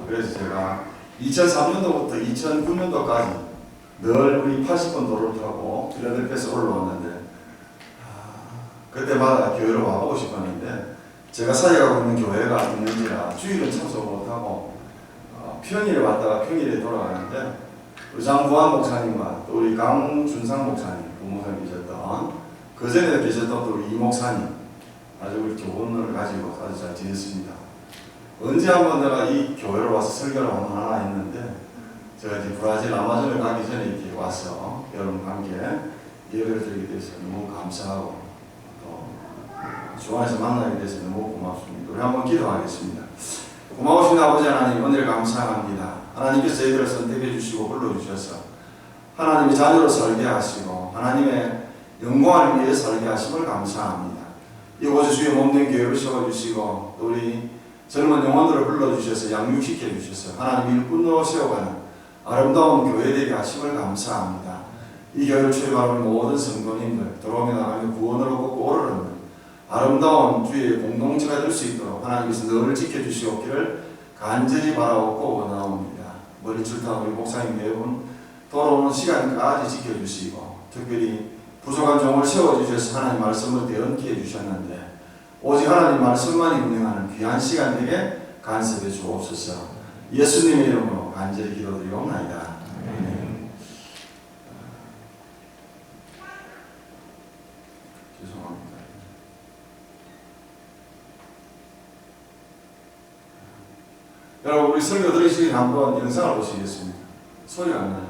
그래서 제가 2003년도부터 2009년도까지 늘 우리 80번 도로를 타고 필라델피아에서 올라왔는데 그때마다 교회를 와보고 싶었는데 제가 사역하고 있는 교회가 있는지라 주일은 참석 못하고 평일에 왔다가 평일에 돌아가는데 우리 장구환 목사님과 또 우리 강준상 목사님 부모님 계셨던 그 전에 계셨던 또 우리 이 목사님 아주 우리 교훈을 가지고 아주 잘 지냈습니다. 언제 한번 내가 이 교회로 와서 설교를 한번 하나 했는데 제가 이제 브라질 아마존에 가기 전에 이렇게 와서 여러분과 함께 예배를 드리게 돼서 너무 감사하고 또 주 안에서 만나게 돼서 너무 고맙습니다. 우리 한번 기도하겠습니다. 고마우신 아버지 하나님 은혜를 감사합니다. 하나님께서 저희들을 선택해 주시고 불러주셔서 하나님의 자녀로 살게 하시고 하나님의 영광을 위해 살게 하심을 감사합니다. 이곳에 주의 몸된 교회를 세워주시고 또 우리 젊은 영혼들을 불러주셔서 양육시켜 주셔서 하나님 일꾼으로 세워가는 아름다운 교회 되게 하심을 감사합니다. 이 교회를 출입하는 모든 성도님들 들어오며 나가며 구원을 얻고 오르는 아름다운 주의 공동체가 될 수 있도록 하나님께서 늘 지켜주시옵기를 간절히 바라옵고 원하옵니다. 머리줄 타고 우리 목사님 매번 돌아오는 시간까지 지켜주시고 특별히 부족한 종을 세워주셔서 하나님 말씀을 대언케 해주셨는데 오직 하나님 말씀만이 운행하는 귀한 시간 되게 간섭해 주옵소서. 예수님의 이름으로 간절히 기도드리옵나이다. 아멘. 죄송합니다. 여러분 우리 설교 들으시기 한번 영상을 보시겠습니다. 소리가 안 나요.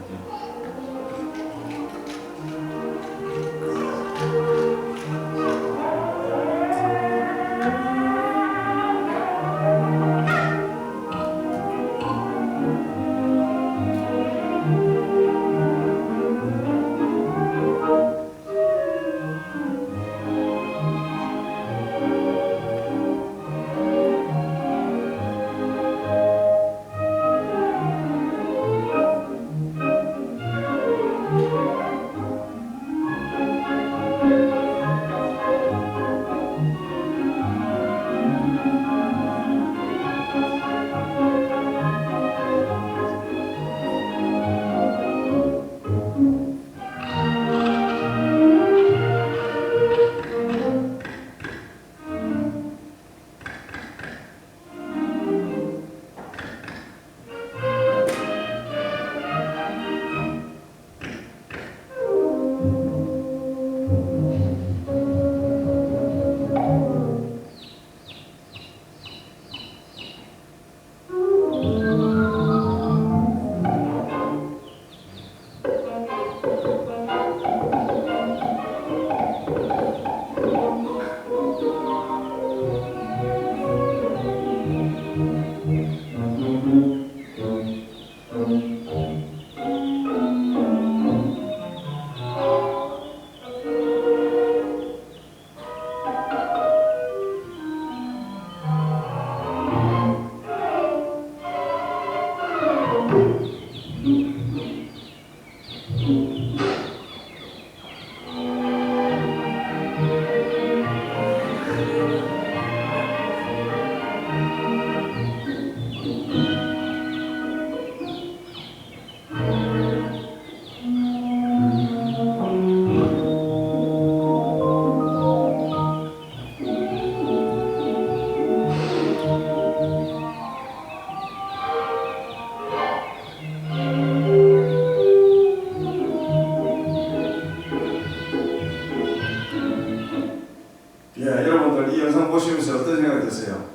여러분들 이 영상 보시면서 어떤 생각이 드세요?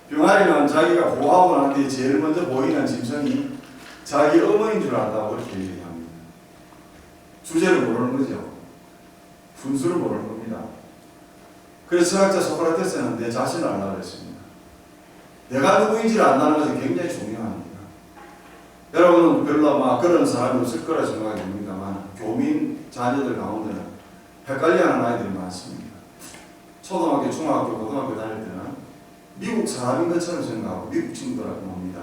병아리는 자기가 보호하고 난 뒤에 제일 먼저 보이는 짐승이 자기 어머니인 줄 안다고 그렇게 얘기합니다. 주제를 모르는 거죠. 분수를 모르는 겁니다. 그래서 철학자 소크라테스는 내 자신을 알라 그랬습니다. 내가 누구인지를 안다는 것이 굉장히 중요합니다. 여러분은 별로 아마 그런 사람이 없을 거라 생각이 듭니다만 교민 자녀들 가운데는 헷갈려하는 아이들이 많습니다. 초등학교, 중학교, 고등학교 다닐 때는 미국 사람인 것처럼 생각하고 미국 친구들하고 놉니다.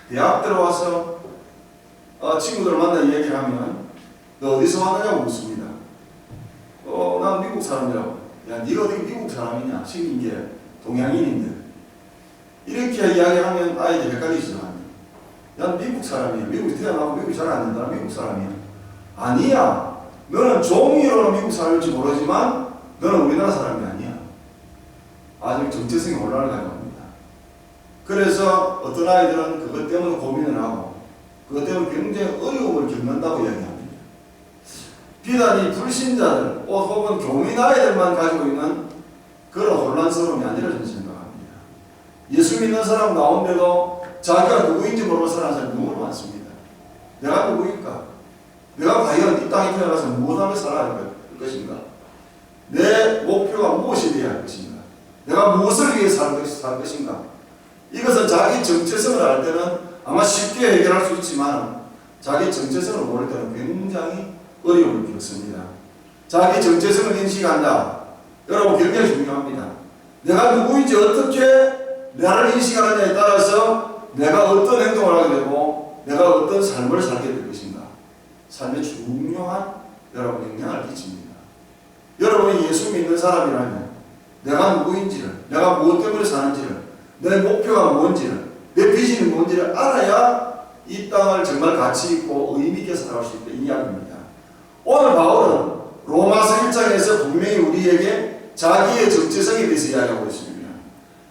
대학 들어와서 친구들 만나 이야기하면 너 어디서 왔느냐고 묻습니다. 난 미국 사람이라고. 야, 네가 어디 미국 사람이냐? 신인계 동양인인데. 이렇게 이렇게 이야기하면 아이들이 헷갈리지만, 난 미국 사람이야. 미국에 태어나고 미국이 잘 안 된다. 미국 사람이야. 아니야. 너는 종이로는 미국 사람일지 모르지만 너는 우리나라 사람이 아니야. 아직 정체성이 혼란을 가지고 합니다. 그래서 어떤 아이들은 그것 때문에 고민을 하고 그것 때문에 굉장히 어려움을 겪는다고 이야기합니다. 비단 이 불신자들 혹은 교민 아이들만 가지고 있는 그런 혼란스러움이 아니라 저는 생각합니다. 예수 믿는 사람 가운데도 자기가 누구인지 모르는 사람이 너무 많습니다. 내가 누구일까? 내가 과연 이 땅에 태어나서 무엇하며 살아야 할 것인가? 내 목표가 무엇이 되어야 할 것인가? 내가 무엇을 위해 살 것인가? 이것은 자기 정체성을 알 때는 아마 쉽게 해결할 수 있지만 자기 정체성을 모를 때는 굉장히 어려움을 겪습니다. 자기 정체성을 인식한다. 여러분 굉장히 중요합니다. 내가 누구인지 어떻게 나를 인식하느냐에 따라서 내가 어떤 행동을 하게 되고 내가 어떤 삶을 살게 될 것인가. 삶에 중요한 여러분 영향을 끼칩니다. 여러분이 예수 믿는 사람이라면 내가 누구인지를, 내가 무엇 때문에 사는지를, 내 목표가 뭔지를, 내 비전이 뭔지를 알아야 이 땅을 정말 가치 있고 의미 있게 살아갈 수 있다. 이 이야기입니다. 오늘 바울은 로마서 1장에서 분명히 우리에게 자기의 정체성에 대해서 이야기하고 있습니다.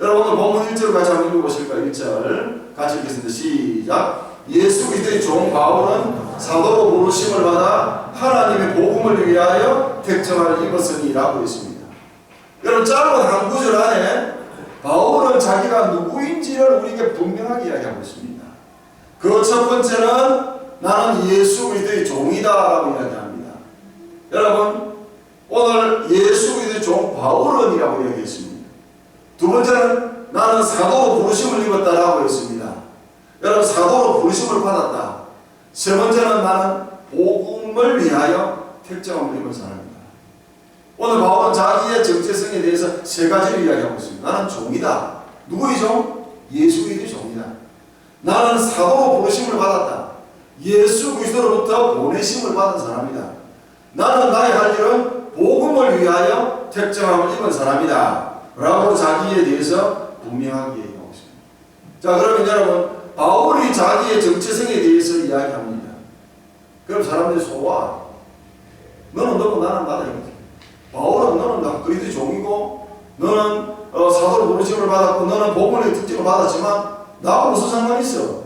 여러분 오늘 본문 1절 같이 한번 읽어보실까요? 1절 같이 읽겠습니다. 시작. 예수 그리스도의 종 바울은 사도로 부르심을 받아 하나님의 복음을 위하여 택정을 입었으니라고 있습니다. 여러분 짧은 한 구절 안에 바울은 자기가 누구인지를 우리에게 분명하게 이야기하고 있습니다. 그 첫 번째는 나는 예수 그리스도의 종이다라고 이야기합니다. 여러분 오늘 예수 그리스도의 종 바울은이라고 이야기했습니다. 두 번째는 나는 사도로 부르심을 입었다라고 했습니다. 여러분 사도로 부르심을 받았다. 세 번째는 나는 복음을 위하여 택정함을 입은 사람입니다. 오늘 바울은 자기의 정체성에 대해서 세 가지를 이야기하고 있습니다. 나는 종이다. 누구의 종? 예수 그리스도의 종이다. 나는 사도로 부르심을 받았다. 예수 그리스도로부터 보내심을 받은 사람이다. 나는 나의 할 일은 복음을 위하여 택정함을 입은 사람이다. 라고 자기에 대해서 분명하게 얘기하고 있습니다. 자, 그러면 여러분 바울이 자기의 정체성에 대해서 이야기합니다. 그럼 사람들이 소화. 너는 너고 나는 나다 이거지. 바울은 너는 나 그리스도의 종이고 너는 사도로 부르심을 받았고 너는 복음의 특징을 받았지만 나하고 무슨 상관이 있어?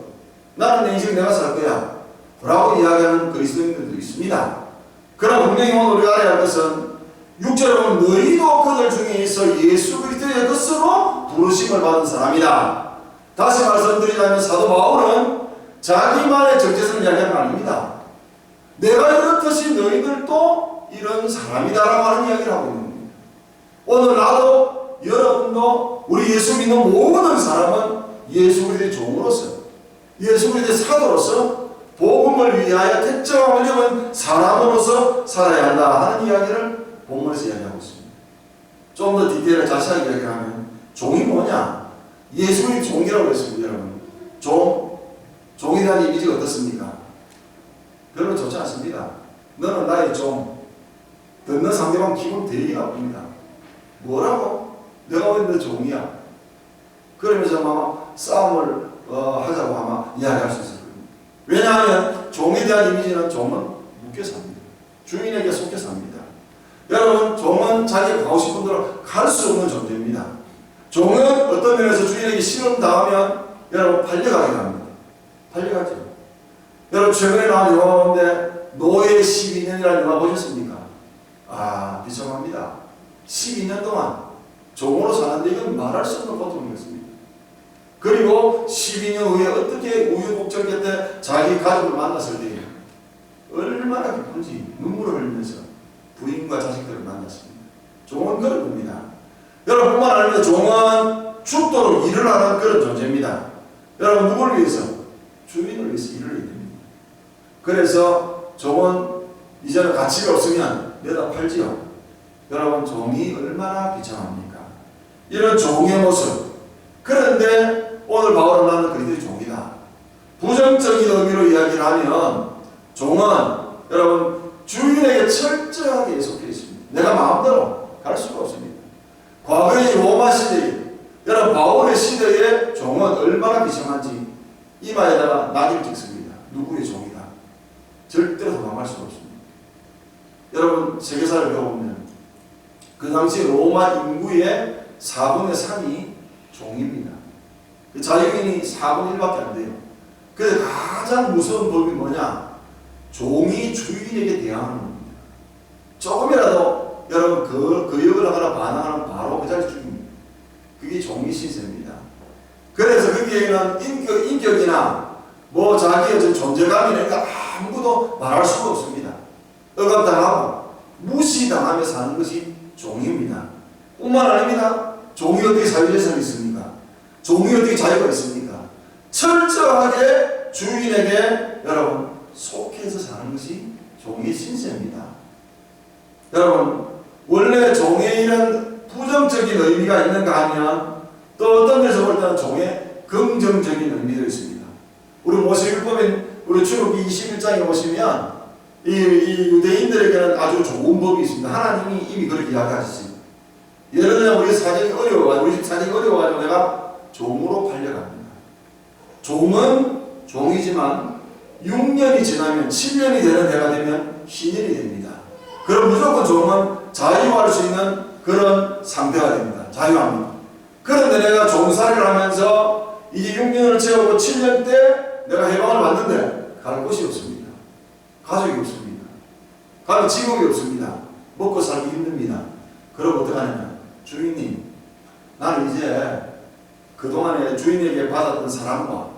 나는 내 인생 내가 살 거야. 라고 이야기하는 그리스도인들도 있습니다. 그럼 분명히 오늘 우리가 알아야 할 것은 6절에 보면 너희도 그들 중에 있어 예수 그리스도의 것으로 부르심을 받은 사람이다. 다시 말씀드리자면 사도 바울은 자기만의 정체성을 이야기하는 거 아닙니다. 내가 이렇듯이 너희들도 이런 사람이다라고 하는 이야기를 하고 있는 겁니다. 오늘 나도 여러분도 우리 예수 믿는 모든 사람은 예수 그리스도의 종으로서 예수 그리스도의 사도로서 복음을 위하여 택정함을 입은 사람으로서 살아야 한다 하는 이야기를 본문에서 이야기하고 있습니다. 좀 더 디테일을 자세하게 이야기하면 종이 뭐냐? 예수 그리스도의 종이라고 했습니다. 여러분 종에 대한 이미지가 어떻습니까? 별로 좋지 않습니다. 너는 나의 종. 듣는 상대방 기분 되게 나쁩니다. 뭐라고? 내가 왜 너 종이야? 그러면서 아마 싸움을 하자고 아마 이야기할 수 있을 겁니다. 왜냐하면 종에 대한 이미지는 종은 묶여 삽니다. 주인에게 속해 삽니다. 여러분 종은 자기가 가고 싶은 대로 갈 수 없는 존재입니다. 종은 어떤 면에서 주인에게 신음 당하면 여러분 팔려가게 합니다. 팔려가죠. 여러분 최근에 나온 영화 가운데 노예 12년이라는 영화 보셨습니까? 아 비참합니다. 12년 동안 종으로 사는데 이건 말할 수 없는 고통이었습니다. 그리고 12년 후에 어떻게 우유곡절 곁에 자기 가족을 만났을 때 얼마나 기쁜지 눈물을 흘리면서 부인과 자식들을 만났습니다. 종은 그런 겁니다. 여러분뿐만 아니라 종은 죽도록 일을 하는 그런 존재입니다. 여러분 누구를 위해서? 주인을 위해서 일을 해야 됩니다. 그래서 종은 이제는 가치가 없으면 내다 팔지요. 여러분 종이 얼마나 비참합니까? 이런 종의 모습. 그런데 오늘 바울은 나는 그리스도의 종이다. 부정적인 의미로 이야기를 하면 종은 여러분 주인에게 철저하게 속해 있습니다. 내가 마음대로 갈 수가 없습니다. 과거의 로마 시대에 여러분 바울의 시대에 그의 종은 얼마나 비참한지 이마에다가 낙인을 찍습니다. 누구의 종이다. 절대로 도망갈 수가 없습니다. 여러분 세계사를 배워보면 그 당시 로마 인구의 4분의 3이 종입니다. 그 자유인이 4분의 1밖에 안 돼요. 그래서 가장 무서운 법이 뭐냐? 종이 주인에게 대항하는 겁니다. 조금이라도 여러분 그 역을 하거나 반항하면 바로 그 자리 죽입니다. 그게 종이 신세입니다. 그래서 거기에는 인격이나 뭐 자기의 존재감이나 이런 거 아무것도 말할 수가 없습니다. 억압당하고 무시당하며 사는 것이 종입니다. 뿐만 아닙니다. 종이 어떻게 자유재산이 있습니까? 종이 어떻게 자유가 있습니까? 철저하게 주인에게 여러분 속해서 사는 것이 종의 신세입니다. 여러분 원래 종에 이런 부정적인 의미가 있는가 하면 또 어떤 데서 볼 때는 종에 긍정적인 의미도 있습니다. 우리 모세율법인 우리 출애굽기 21장에 보시면 이 유대인들에게는 아주 좋은 법이 있습니다. 하나님이 이미 그렇게 이야기하셨습니다. 예를 들면 우리 사정이 어려워가지고 우리 집 사정이 어려워가지고 내가 종으로 팔려갑니다. 종은 종이지만 6년이 지나면 7년이 되는 해가 되면 신인이 됩니다. 그럼 무조건 종은 자유할 수 있는 그런 상태가 됩니다. 자유합니다. 그런데 내가 종살이를 하면서 이제 6년을 채우고 7년 때 내가 해방을 받는데 갈 곳이 없습니다. 가족이 없습니다. 가면 직업이 없습니다. 먹고 살기 힘듭니다. 그럼 어떡하냐면 주인님 나는 이제 그동안에 주인에게 받았던 사랑과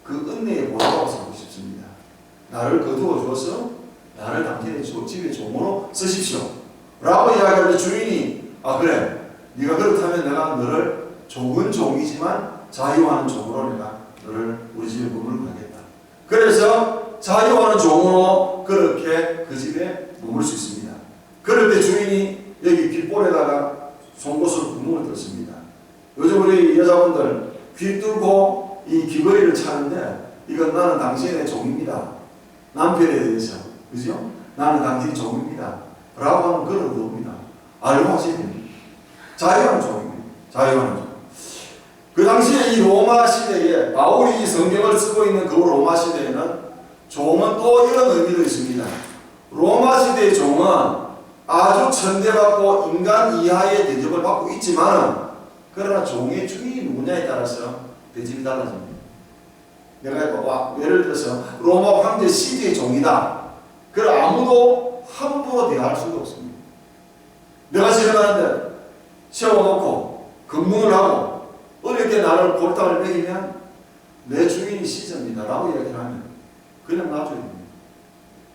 그 은혜에 보답하고 살고 싶습니다. 나를 거두어 주어서 나를 당신의 집에 종으로 쓰십시오. 라고 이야기할 때 주인이 아 그래 네가 그렇다면 내가 너를 종은 종이지만 자유하는 종으로 내가 너를 우리 집에 머물러 가겠다. 그래서 자유하는 종으로 그렇게 그 집에 머물 수 있습니다. 그럴 때 주인이 여기 귓볼에다가 송곳으로 구멍을 뚫습니다. 요즘 우리 여자분들 귀 뚫고 이 귀걸이를 차는데 이건 나는 당신의 종입니다. 남편에 대해서 그죠? 나는 당신의 종입니다. 라고 하는 그런 의도입니다. 알고 하셔야 됩니다. 자유하는 종입니다. 자유하는 종. 그 당시에 이 로마 시대에 바울이 이 성경을 쓰고 있는 그 로마 시대에는 종은 또 이런 의미도 있습니다. 로마 시대의 종은 아주 천대받고 인간 이하의 대접을 받고 있지만 그러나 종의 주인이 누구냐에 따라서 대접이 달라집니다. 내가 예를 들어서 로마 황제 시대의 종이다. 그걸 아무도 함부로 대할 수가 없습니다. 내가 지나가는데 세워놓고 근무를 하고 어렵게 나를 골탕을 먹이면 내 주인이 시저입니다 라고 이야기를 하면 그냥 놔줘야 됩니다.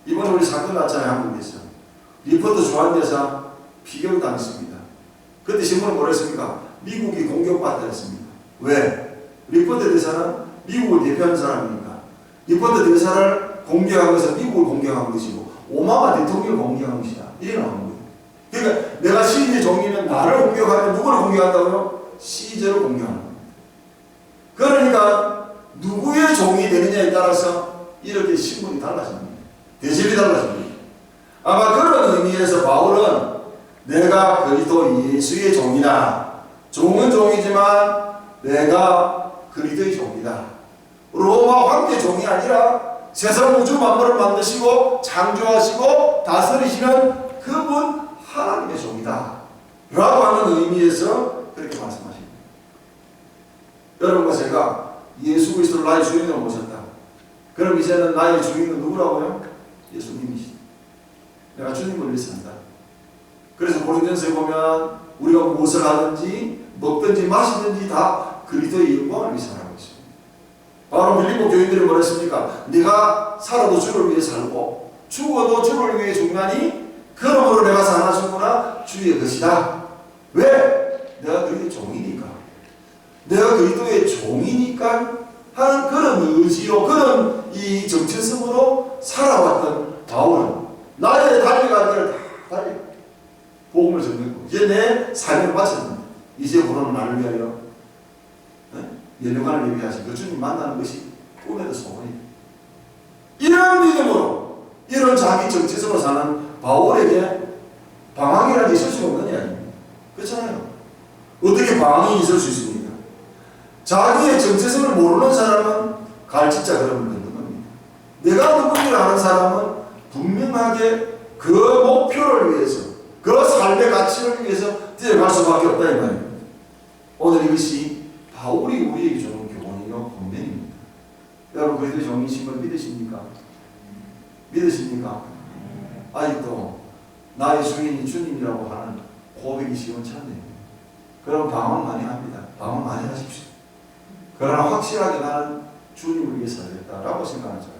이번에 우리 사건 났잖아요. 한국에서 리포터 주한대사 피격을 당했습니다. 그때 신문을 뭐라 했습니까? 미국이 공격받다 했습니다. 왜? 리포터 대사는 미국을 대표하는 사람이니까 리포터 대사를 공격한 것은 미국을 공격한 것이고 오바마 대통령을 공격한 것이다. 이래 나오는 거예요. 그러니까 내가 시저의 종이면 나를 공격하면 누구를 공격한다고요? 시저를 공격하는 겁니다. 그러니까 누구의 종이 되느냐에 따라서 이렇게 신분이 달라집니다. 대접이 달라집니다. 아마 그런 의미에서 바울은 내가 그리스도 예수의 종이다. 종은 종이지만 내가 그리스도의 종이다. 로마 황제 종이 아니라 세상 우주 만물을 만드시고 창조하시고 다스리시는 그분 하나님의 종이다. 라고 하는 의미에서 그렇게 말씀하십니다. 여러분과 제가 예수 그리스도를 나의 주인으로 모셨다. 그럼 이제는 나의 주인은 누구라고요? 예수님이시다. 내가 주님을 위해서 산다. 그래서 고린도전서에 보면 우리가 무엇을 하든지 먹든지 마시든지 다 그리스도의 영광을 위해서 하라고 있습니다. 바로 빌립보 교인들이 뭐랬습니까? 네가 살아도 주를 위해 살고 죽어도 주를 위해 죽나니 그러므로 내가 사나 죽거나 주의 것이다. 왜? 내가 그리스도의 종이니까. 내가 그리스도의 종이니까 하는 그런 의지로 그런 이 정체성으로 살아왔던 바울은 나의 달려갈 길을 다 달려 복음을 전했고 이제 내 삶을 마쳤습니다. 이제부로는 나를 위하여 연료관을 예비하신 그 주님 만나는 것이 꿈에도 소원이다. 이런 믿음으로 이런 자기 정체성으로 사는 바울에게 방황이라는 게 있을 수 없는 이야기입니다. 그렇잖아요. 어떻게 방황이 있을 수 있습니까? 자기의 정체성을 모르는 사람은 갈짓자 걸음을 걷는 겁니다. 내가 누군지를 아는 사람은 분명하게 그 목표를 위해서, 그 삶의 가치를 위해서 뛰어갈 수밖에 없다 이 말입니다. 오늘 이것이 바울이 우리에게 주는 교훈이요 권면입니다. 여러분 그리스도의 종이심을 믿으십니까? 믿으십니까? 아직도 나의 주인이 주님이라고 하는 고백이 시원찮네요. 그럼 방황 많이 합니다. 방황 많이 하십시오. 그러나 확실하게 나는 주님을 위해 살겠다라고 생각하는 사람,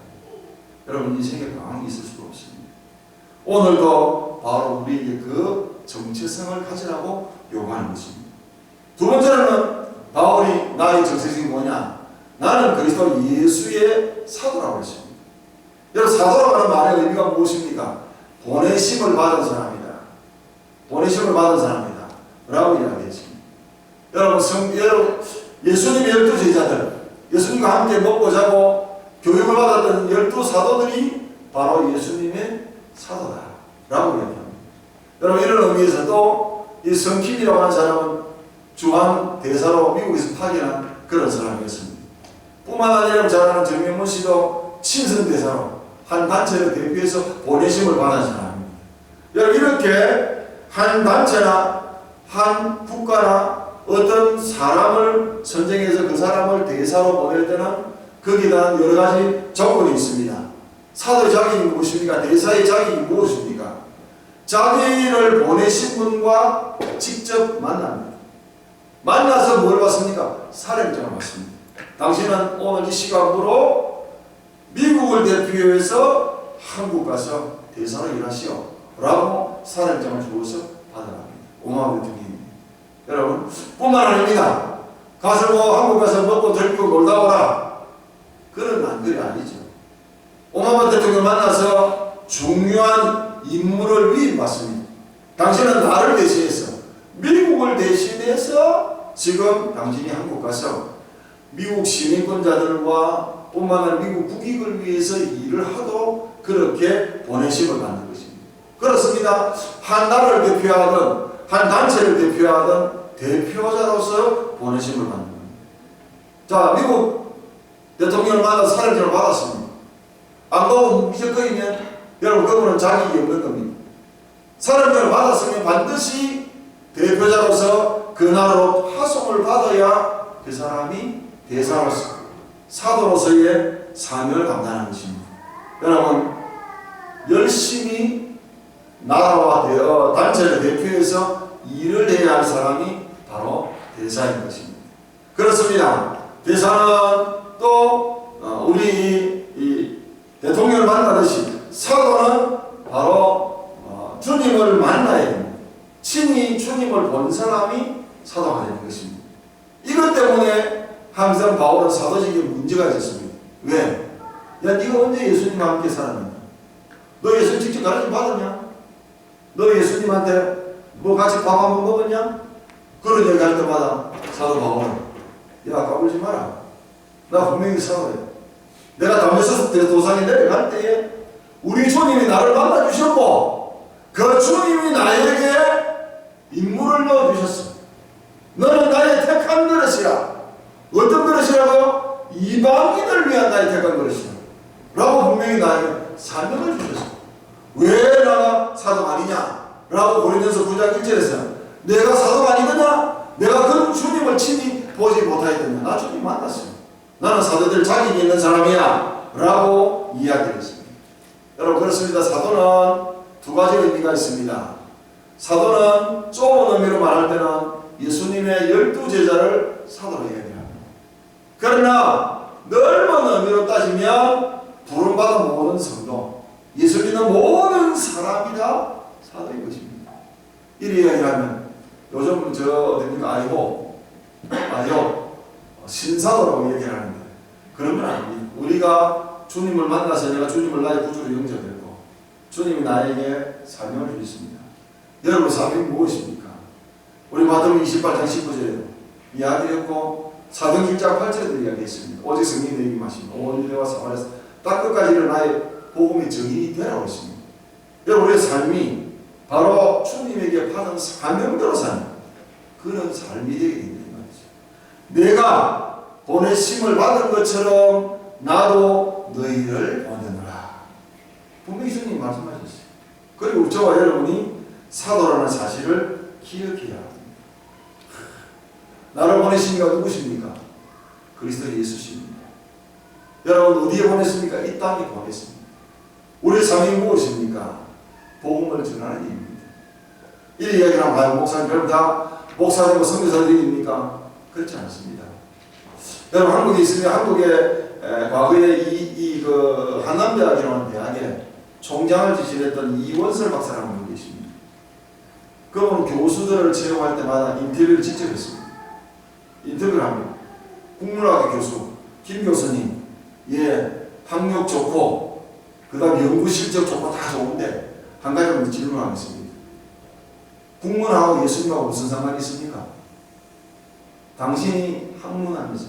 여러분 인생에 방황이 있을 수가 없습니다. 오늘도 바로 우리에게 그 정체성을 가지라고 요구하는 것입니다. 두 번째로는 바울이 나의 정체성이 뭐냐? 나는 그리스도 예수의 사도라고 했습니다. 여러분 사도라고 하는 말의 의미가 무엇입니까? 보내심을 받은 사람이다. 보내심을 받은 사람이다. 라고 이야기했습니다. 여러분 예수님의 12제자들, 예수님과 함께 먹고 자고 교육을 받았던 12사도들이 바로 예수님의 사도다. 라고 이야기합니다. 여러분 이런 의미에서도 이 성킴이라고 하는 사람은 주한 대사로 미국에서 파견한 그런 사람이었습니다. 뿐만 아니라 잘 아는 정명문 씨도 친선 대사로 한 단체를 대표해서 보내심을 받은 사람입니다. 여러분 이렇게 한 단체나 한 국가나 어떤 사람을 선정해서 그 사람을 대사로 보낼 때는 거기에 대한 여러 가지 조건이 있습니다. 사도의 자격이 무엇입니까? 대사의 자격이 무엇입니까? 자기를 보내신 분과 직접 만납니다. 만나서 뭘 받습니까? 사령장을 받습니다. 당신은 오늘 이 시간부로 미국을 대표해서 한국 가서 대사로 일하시오 라고 사령장을 주어서 받아갑니다. 오마우 대통령입니다. 여러분 뿐만 아닙니다. 가서 뭐 한국 가서 먹고 들고 놀다 오라 그런 난글이 아니죠. 오바마 대통령을 만나서 중요한 임무를 위임받습니다. 당신은 나를 대신해서 미국을 대신해서 지금 당신이 한국 가서 미국 시민권자들과 뿐만 아니라 미국 국익을 위해서 일을 하도록 그렇게 보내심을 받는 것입니다. 그렇습니다. 한 나라를 대표하든 한 단체를 대표하든 대표자로서 보내심을 받는 겁니다. 자, 미국 대통령을 만나서 사령장을 받았습니다. 안 가고 무기적거리면 여러분 그분은 자격이 없는 겁니다. 사령장을 받았으면 반드시 대표자로서 그 나라로 파송을 받아야 그 사람이 대사로서 사도로서의 사명을 감당하는 것입니다. 여러분 열심히 나라와 단체를 대표해서 일을 해야 할 사람이 바로 대사인 것입니다. 그렇습니다. 대사는 또 우리 이 대통령을 만나듯이 사도는 바로 주님을 만나야 됩니다. 친히 주님을 본 사람이 사도가 되는 것입니다. 이것 때문에 항상 바울은 사도직에 문제가 있었습니다. 왜? 야, 네가 언제 예수님과 함께 살았냐? 너 예수님 직접 가르침 받았냐? 너 예수님한테 뭐 같이 밥 한 번 먹었냐? 그런 얘기 할 때마다 사도 바울은 야, 까불지 마라. 나 분명히 사도야. 내가 담에서 도상에 내려갈 때에 우리 주님이 나를 만나주셨고 그 주님이 나에게 인물을 넣어주셨어. 너는 나의 택한 그릇이라. 어떤 그릇이라고요? 이방인을 위한 나의 택한 그릇이라 라고 분명히 나에게 사명을 주셨어. 왜 나가 사도가 아니냐? 라고 고린도서 9장 1절에서 내가 사도가 아니거냐? 내가 그 주님을 친히 보지 못하였거냐? 나 주님 만났어요. 나는 사도들 자격이 있는 사람이야 라고 이야기했습니다. 여러분 그렇습니다. 사도는 두 가지 의미가 있습니다. 사도는 좁은 의미로 말할 때는 예수님의 12제자를 사도로 이야기합니다. 그러나 넓은 의미로 따지면 부름받은 모든 성도, 예수 믿는 모든 사람이 다 사도인 것입니다. 이리 이야기하면 요즘 어딥니까? 아이고 신사도라고 얘기하는데 그런 건 아닙니다. 우리가 주님을 만나서 내가 주님을 나의 구주로 영접했고 주님이 나에게 사명을 주셨습니다. 여러분 사명이 무엇입니까? 우리 마태복음 28장 19절에 이야기했고 사도행 1장 8절에도 이야기했습니다. 오직 성령이 내게 임하시고 온 유대와 사마리아에서 땅 끝까지를 나의 복음의 증인이 되라고 했습니다. 여러분 우리의 삶이 바로 주님에게 받은 사명대로 사는 그런 삶이 되게 된다는 말이죠. 내가 보내심을 받은 것처럼 나도 너희를 보내노라. 분명히 주님 말씀하셨어요. 그리고 저와 여러분이 사도라는 사실을 기억해야 합니다. 나를 보내신 이가 누구십니까? 그리스도 예수십니다. 여러분 어디에 보냈습니까? 이 땅에 보냈습니다. 우리의 삶이 무엇입니까? 복음을 전하는 일입니다. 이 이야기를 하면 목사님 그럼 다 목사되고 선교사들입니까? 그렇지 않습니다. 여러분 한국에 있으면 한국에 과거에 그 한남대학이라는 대학에 총장을 지시했던 이원설 박사라는 분이 계십니다. 그분은 교수들을 채용할 때마다 인터뷰를 직접 했습니다. 인터뷰를 합니다. 국문학의 교수 김 교수님, 예, 학력 좋고 그 다음 연구 실적 좋고 다 좋은데 한 가지 질문하겠습니다. 국문하고 예수님하고 무슨 상관이 있습니까? 당신이 학문하면서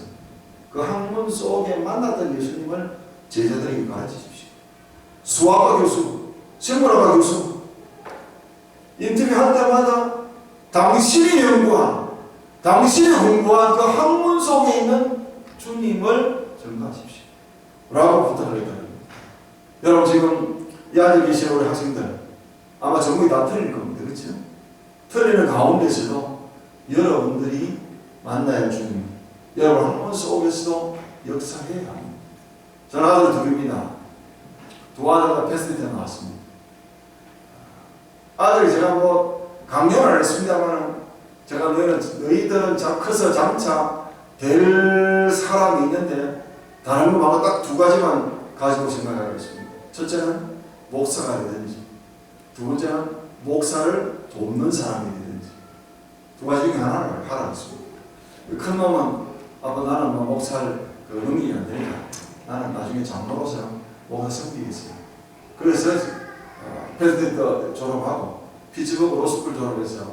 그 학문 속에 만났던 예수님을 제자들에게 가르치십시오. 수학과 교수, 생물학과 교수 인터뷰할 때마다 당신이 연구한, 당신이 공부한 그 학문 속에 있는 주님을 전가하십시오 라고 부탁을 했다는 겁니다. 여러분 지금 이 안에 계신 우리 학생들 아마 전국이 다 틀릴 겁니다. 그렇죠? 틀리는 가운데서도 여러분들이 만나야 할 주님, 여러분 학문 속에서도 역사해야 합니다. 저는 아들 둘입니다. 두 아들과 패스트에 나왔습니다. 아들이 제가 뭐 강요는 안 했습니다만 제가 너희들은 커서 장차 될 사람이 있는데 다른 거 말고 딱 두 가지만 가지고 생각하고 있습니다. 첫째는 목사가 되든지 두 번째는 목사를 돕는 사람이 되든지 두 가지 중에 하나를 하라고 했습니다. 큰 놈은 아빠 나는 뭐 목사를 그 능력이 안 되니까 나는 나중에 장로로서 목사 섬기겠어요. 그래서 패스트 졸업하고 피츠버그 로스쿨 졸업해서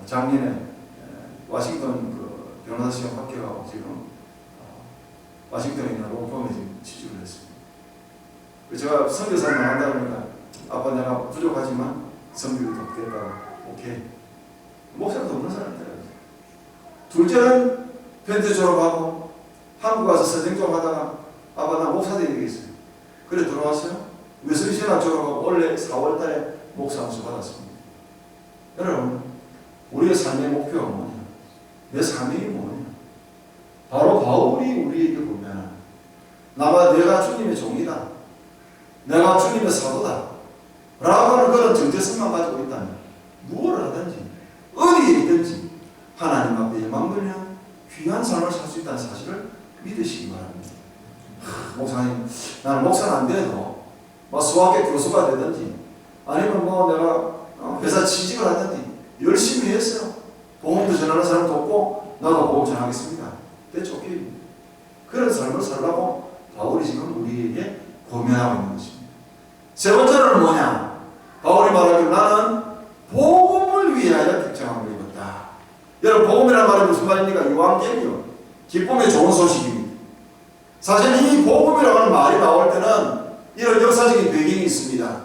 작년에 워싱턴 그 변호사 시험 합격하고 지금 워싱턴에 있는 로펌에 지금 취직을 했습니다. 제가 선교사를 나간다 그러니까 아빠 내가 부족하지만 선교를 돕겠다고 오케이. 목사도 없는 사람들. 둘째는 펜트 졸업하고 한국 가서 선생 좀 하다가 아빠 나 목사 되겠어요. 그래 들어왔어요. 웨슬리신학 졸업하고 원래 4월달에 목사 암수 받았습니다. 여러분 우리의 삶의 목표가 뭐냐? 내 사명이 뭐냐? 바로 바울이 우리에게 보면 내가 주님의 종이다. 내가 주님의 사도다. 라고 하는 그런 정체성만 가지고 있다면 무엇을 하든지 어디에 있든지 하나님 앞에 예망 들면 귀한 삶을 살 수 있다는 사실을 믿으시기 바랍니다. 목사님 나는 목사는 안 돼도 뭐 수학계 교수가 되든지 아니면 뭐 내가 회사 취직을 하든지 열심히 했어요. 복음도 전하는 사람 돕고 나도 복음 전하겠습니다. 대체 오케이. 그런 삶을 살라고 바울이 지금 우리에게 고면하고 있는 것입니다. 세 번째는 뭐냐? 바울이 말하기를 나는 복음을 위하여 택정함을 입었다. 여러분 복음이라는 말이 무슨 말입니까? 유한계리요. 기쁨의 좋은 소식입니다. 사실 이 복음이라고 하는 말이 나올 때는 이런 역사적인 배경이 있습니다.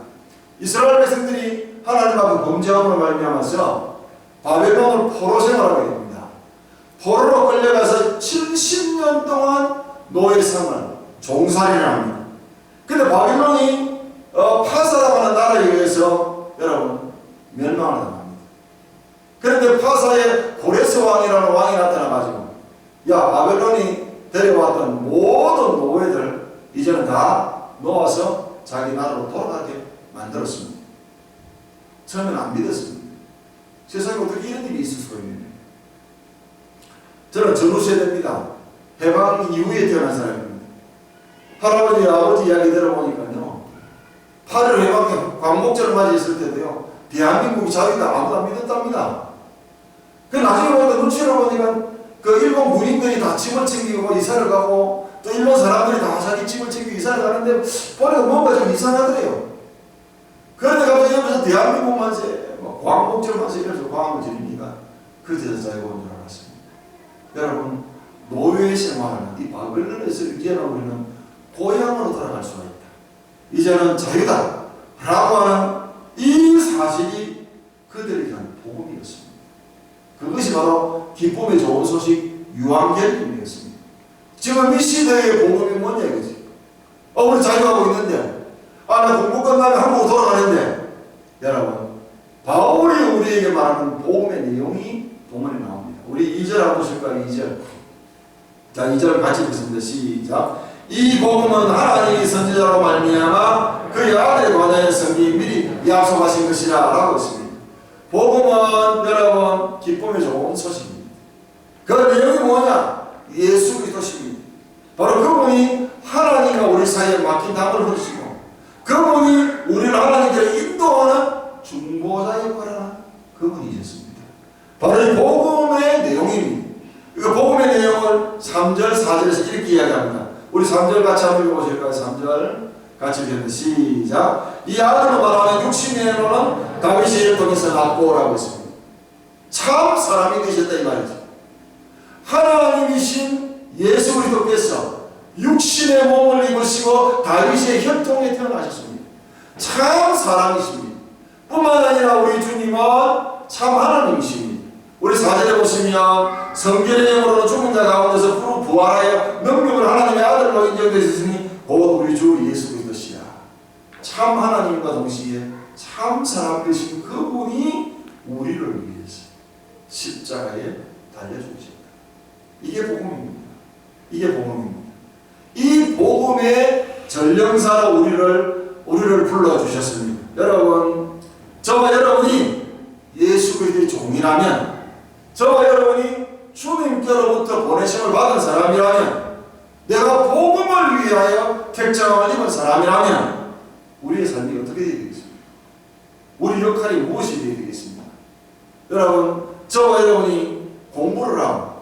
이스라엘 백성들이 하나님 앞에 범죄함으로 말미암아서 바벨론으로 포로 생활하게 됩니다. 포로로 끌려가서 70년 동안 노예 생활, 종살이를 합니다. 근데 바벨론이 파사라고 하는 나라에 의해서 여러분 멸망을 당합니다. 그런데 파사에 고레스 왕이라는 왕이 나타나가지고 바벨론이 데려왔던 모든 노예들 이제는 다 놓아서 자기 나라로 돌아가게 만들었습니다. 처음에는 안 믿었습니다. 세상에 어떻게 이런 일이 있을 수가 있느냐. 저는 전후 세대입니다. 해방 이후에 태어난 사람입니다. 할아버지, 아버지 이야기 들어보니까요. 8.15 해방 광복절을 맞이했을 때도요. 대한민국이 자유다 아무도 안 믿었답니다. 그 나중에 보니까 눈치를 보니까 그 일본 군인들이 다 짐을 챙기고 이사를 가고 또 일본 사람들이 다 자기 짐을 챙기고 이사를 가는데 보니까 뭔가 좀 이상하더래요. 그런데 갑자기 옆에서 대한민국 만세, 광복절 만세 이래서 광화문 지립니까? 그때서 자유가 온 줄 알았습니다. 여러분 노예 생활하는 이 바벨론에서 이제는 우리는 고향으로 돌아갈 수가 있다. 이제는 자유다 라고 하는 이 사실이 그들에게 한 복음이었습니다. 그것이 바로 기쁨의 좋은 소식 유한계림이었습니다. 지금 이 시대의 복음이 뭐냐 이거지. 우리 자유하고 있는데, 나 공부 끝나면 한국으로 돌아가는데, 여러분, 바울이 우리에게 말하는 복음의 내용이 본문에 나옵니다. 우리 2절 한번 보실까요? 2절. 자, 2절 같이 읽겠습니다. 시작. 이 복음은 하나님이 선지자로 말미암아 그의 아들에 관하여 성경이 미리 약속하신 것이라 라고 했습니다. 복음은 여러분 기쁨의 좋은 소식입니다. 그 내용이 뭐냐? 예수 그리스도십니다. 바로 그분이 하나님과 우리 사이에 막힌 담을 흐르시고 그분이 우리를 하나님께 인도하는 중보자 역할을 하는 그분이셨습니다. 바로 이 복음의 내용입니다. 그 복음의 내용을 3절, 4절에서 이렇게 이야기합니다. 우리 3절 같이 한번 읽어보실까요? 3절 같이 읽겠습니다. 시작. 이 아들로 말하는 육신의 애로는 다윗의 통해서 낳고라고 했습니다. 참 사람이 되셨다 이 말이죠. 하나님이신 예수 그리스도께서 육신의 몸을 입으시고 다윗의 혈통에 태어나셨습니다. 참 사람이십니다. 뿐만 아니라 우리 주님은 참 하나님이십니다. 우리 4절에 보시면 성결의 영으로는 죽은 자 가운데서 부활하여 능력을 하나님의 아들로 인정되셨으니 곧 우리 주 예수 그리스도시라. 참 하나님과 동시에 참 사람 되신 그분이 우리를 위해서 십자가에 달려주셨다. 이게 복음입니다. 이게 복음입니다. 이 복음의 전령사로 우리를 불러주셨습니다. 여러분, 저와 여러분이 예수 그리스도의 종이라면, 저와 여러분이 주님께로부터 보내심을 받은 사람이라면, 내가 복음을 위하여 택정을 입은 사람이라면 우리의 삶이 어떻게 되어야 되겠습니까? 우리 역할이 무엇이 되어야 되겠습니까? 여러분, 저와 여러분이 공부를 하고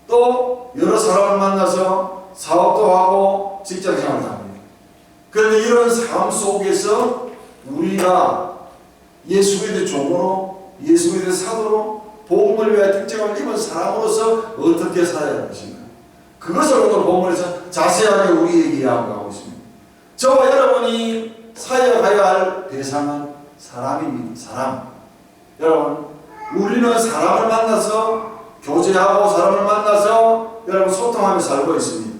또 여러 사람을 만나서 사업도 하고 직장생활도 합니다. 그런데 이런 삶 속에서 우리가 예수 그리스도의 종으로, 예수 그리스도의 사도로 복음을 위하여 특정을 입은 사람으로서 어떻게 살아야 할 것인가? 그것을 오늘 본문에서 자세하게 우리에게 이야기하고 있습니다. 저와 여러분이 사역해야 할 대상은 사람입니다. 사람. 여러분, 우리는 사람을 만나서 교제하고 사람을 만나서 여러분 소통하며 살고 있습니다.